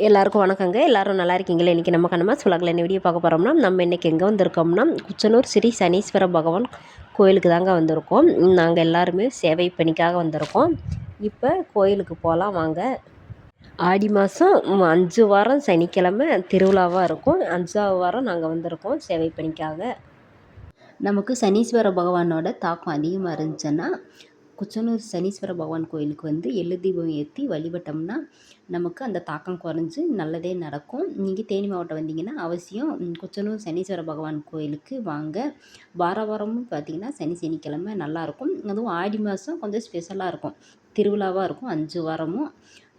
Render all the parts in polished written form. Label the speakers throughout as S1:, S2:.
S1: எல்லாருக்கும் வணக்கங்க. எல்லோரும் நல்லா இருக்கீங்களா? இன்றைக்கி நம்ம கண்ணமாக சுலகில் என்ன வீடியோ பார்க்க போகிறோம்னா, நம்ம இன்றைக்கி எங்கே வந்திருக்கோம்னா, குச்சனூர் ஸ்ரீ சனீஸ்வர பகவான் கோயிலுக்கு தாங்க வந்திருக்கோம். நாங்கள் எல்லாருமே சேவை பணிக்காக வந்திருக்கோம். இப்போ கோயிலுக்கு போகலாம் வாங்க. ஆடி மாதம் 5 வாரம் சனிக்கிழமை திருவிழாவாக இருக்கும். 5ஆவது வாரம் நாங்கள் வந்திருக்கோம் சேவை பணிக்காக. நமக்கு சனீஸ்வர பகவானோட தாக்கம் அதிகமாக இருந்துச்சுன்னா, குச்சனூர் சனீஸ்வர பகவான் கோயிலுக்கு வந்து எள்ளு தீபம் ஏற்றி வழிபட்டோம்னா நமக்கு அந்த தாக்கம் குறைஞ்சி நல்லதே நடக்கும். நீங்கள் தேனி மாவட்டம் வந்தீங்கன்னா அவசியம் குச்சனூர் சனீஸ்வர பகவான் கோயிலுக்கு வாங்க. வாரமும் பார்த்திங்கன்னா சனிக்கிழமை நல்லாயிருக்கும். அதுவும் ஆடி மாதம் கொஞ்சம் ஸ்பெஷலாக இருக்கும், திருவிழாவாக இருக்கும்.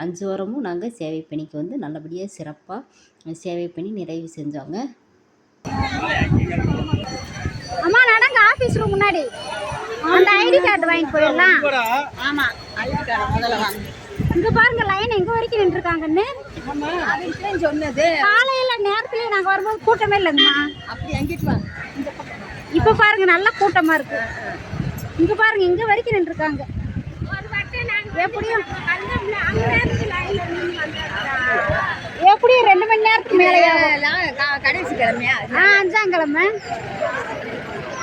S1: 5 வாரமும் நாங்கள் சேவை பணிக்கு வந்து நல்லபடியாக சிறப்பாக சேவை பண்ணி நிறைவு செஞ்சோங்க.
S2: அம்மா நடங்க ஆஃபீஸ் ரூம் முன்னாடி அந்த ஐடி கார்டு வாங்கி போயிடலாம்.
S3: ஆமா ஐடி கார்டு முதல்ல வாங்க.
S2: இங்க பாருங்க லைன் எங்க வரைக்கும் நின்றுருக்காங்கன்னு
S3: சொன்னது.
S2: காலையில நேரத்துலயே நாங்க வரும்போது கூட்டமே இல்லைங்கம்மா.
S3: அப்படி எங்கிட்டு வாங்க.
S2: இப்ப பாருங்க நல்ல கூட்டமா இருக்கு. இங்க பாருங்க இங்க வரைக்கும் நின்றுருக்காங்க. எப்படியும் 2 மணி நேரத்துக்கு மேலே
S3: கடைசி கிழமையா?
S2: 5ஆம் கிழமை.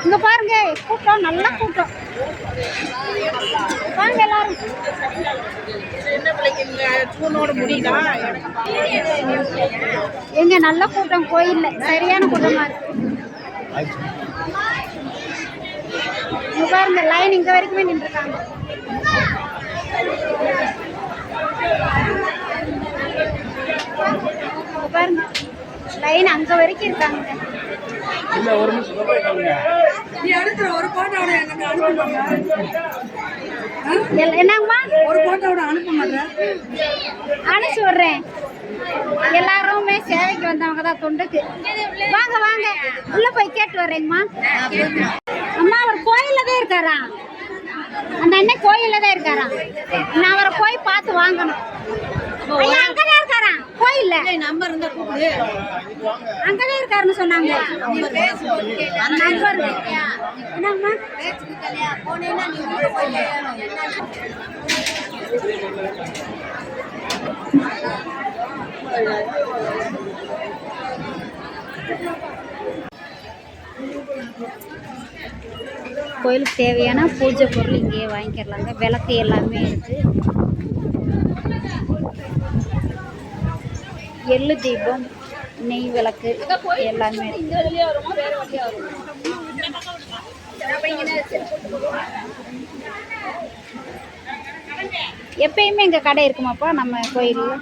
S2: இங்க பாருங்க கூட்டம், நல்ல கூட்டம். வாங்க எல்லாரும். எங்க நல்ல கூட்டம் கோயில்ல, சரியான கூட்டமா இருக்கு. இங்க பாருங்க லைன் இங்க வரைக்குமே நின்றுருக்காங்க. பாருங்க லைன் அங்க வரைக்கும் இருக்காங்க. என்னங்கம்மா
S3: ஒரு போட்டோட அனுப்ப மாட்டேன்.
S2: அனுப்பிச்சு விடுறேன். எல்லாருமே சேவைக்கு வந்தவங்க தான், தொண்டுக்கு. வாங்க வாங்க உள்ள போய் கேட்டு வர்றேங்கம்மா. அம்மா அவர் கோயில்ல தான் இருக்காரா? அந்த அண்ணன் கோயில்ல தான் இருக்காரா? நான் அவரை போய் பார்த்து வாங்கணும். அங்கதான் இருக்காரா கோயில்ல?
S3: நம்பர் இருந்தா கூப்பிடு.
S2: அங்கதான் இருக்காருன்னு சொன்னாங்க. நம்பர் என்னங்கம்மா? கோயிலுக்கு தேவையான பூஜை பொருள் இங்கேயே வாங்கிக்கிறலாங்க. விளக்கு எல்லாமே இருக்கு. எள்ளு தீபம், நெய் விளக்கு எல்லாமே இருக்கு. எப்பயுமே எங்கள் கடை இருக்குமாப்பா நம்ம கோயிலில்?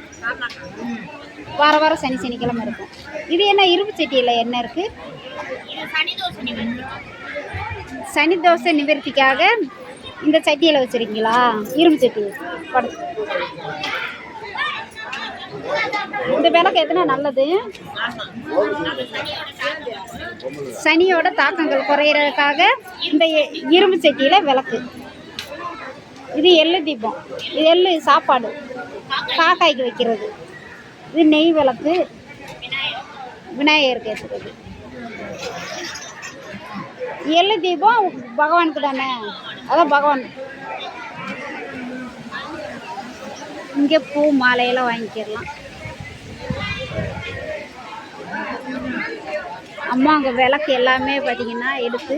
S2: வாரம் சனிக்கிழமை இருக்கும். இது என்ன இரும்பு சட்டியில் என்ன இருக்கு? சனி தோசை நிவர்த்திக்காக இந்த சட்டியில் வச்சுருக்கீங்களா? இரும்பு சட்டி படுத்து. இந்த விளக்கு எத்தனை நல்லது? சனியோட தாக்கங்கள் குறையிறதுக்காக இந்த இரும்பு சட்டியில் விளக்கு. இது எள்ளு தீபம், இது எள்ளு சாப்பாடு காக்காய்க்கு வைக்கிறது. இது நெய் விளக்கு, விநாயகருக்கு ஏற்றுறது. எள்ளு தீபம் பகவானுக்கு தானே, அதான் பகவான். இங்கே பூ மாலையெல்லாம் வாங்கிக்கிடலாம். அம்மா அங்கே விளக்கு எல்லாமே பார்த்திங்கன்னா எடுத்து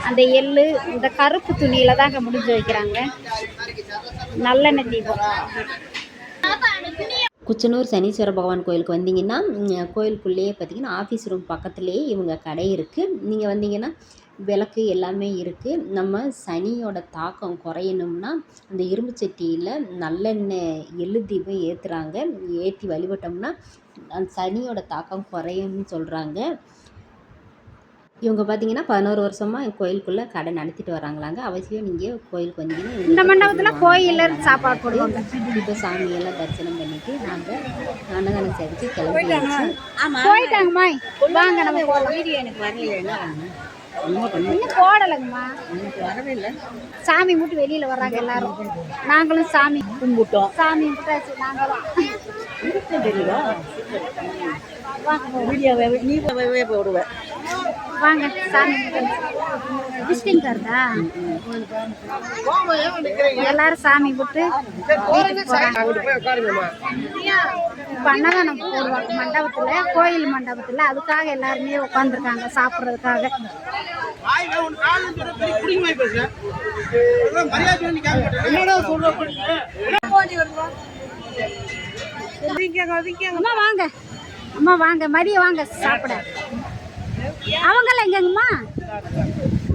S2: அந்த எள்ளு இந்த கருப்பு துணியில் தான் அங்கே முடிஞ்சு வைக்கிறாங்க. நல்லெண்ணெய் தீபம்.
S1: குச்சனூர் சனீஸ்வர பகவான் கோயிலுக்கு வந்தீங்கன்னா கோயிலுக்குள்ளேயே பார்த்திங்கன்னா ஆஃபீஸ் ரூம் பக்கத்துலேயே இவங்க கடை இருக்குது. நீங்கள் வந்தீங்கன்னா விளக்கு எல்லாமே இருக்குது. நம்ம சனியோட தாக்கம் குறையணும்னா அந்த இரும்பு சட்டியில் நல்லெண்ணெய் எள்ளு தீபம் ஏற்றுறாங்க. ஏற்றி வழிபட்டோம்னா அந்த சனியோட தாக்கம் குறையும்னு சொல்கிறாங்க. இவங்க பார்த்தீங்கன்னா 11 வருஷமாக கோயிலுக்குள்ளே கடை நடத்திட்டு வராங்களாங்க. அவசியம் நீங்கள் கோயிலுக்கு வந்தீங்கன்னா
S2: இந்த மண்டபத்தில் கோயிலில் சாப்பாடு போடுவாங்க.
S1: இப்போ சாமியெல்லாம் தரிசனம் பண்ணிவிட்டு நாங்கள் அன்னதானம் சேர்த்து கிளம்பியாச்சு.
S2: போயிட்டாங்கம்மா, வாங்க நம்ம போகலாம்.
S3: வீடியோ எனக்கு வரலையா?
S2: இன்னும் போடலைங்கம்மா,
S3: வரவே இல்லை.
S2: சாமி மட்டும் வெளியில் வர்றாங்க எல்லாரும். நாங்களும் சாமி
S3: கும்பிட்டோம்.
S2: சாமி கும்பிட்டாச்சு நாங்களும்.
S3: வீடியோவே நீ போடுவேன்.
S2: வாங்க சாமி விசிட்டிங் கார்டா? எல்லாரும் சாமி போட்டு வீட்டுக்கு போறாங்க. இப்போ அன்னதானம் போடுவாங்க மண்டபத்தில், கோயில் மண்டபத்தில். அதுக்காக எல்லாருமே உட்காந்துருக்காங்க சாப்பிட்றதுக்காக. அம்மா வாங்க, அம்மா வாங்க, மதியம் வாங்க சாப்பிட. அவங்களாம் எங்கங்கம்மா?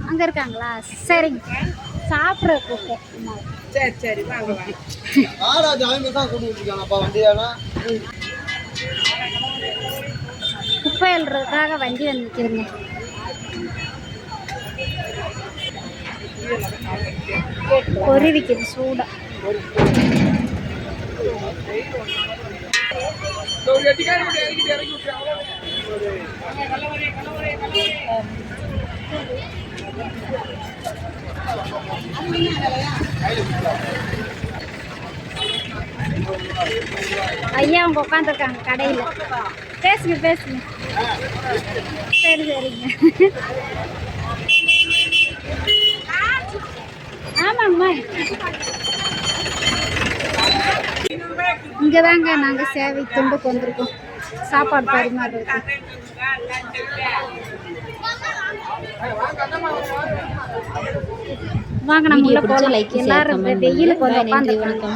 S2: அங்கே இருக்காங்களா? சரிங்க, சாப்பிட்ற கூப்பிட்டேன்.
S3: சரி சரி வாங்க வாங்க.
S2: குப்பை அள்ளுறதுக்காக வண்டி வந்து நிற்கிறேங்க. பொறிவிக்குது சூடா. ஐயா அவங்க உட்காந்துருக்காங்க கடையில். பேசுங்க பேசுங்க. சரி சரிங்க. ஆமாங்கம்மா, இங்கே தாங்க நாங்கள் சேவை துண்டுக்கு வந்திருக்கோம் சாப்பாடு பரிமாறுறதுக்கு. வாங்க நம்ம உள்ள போகலாம். எல்லாரும் வெயிலுக்கு வந்து உட்காந்துருக்காங்க.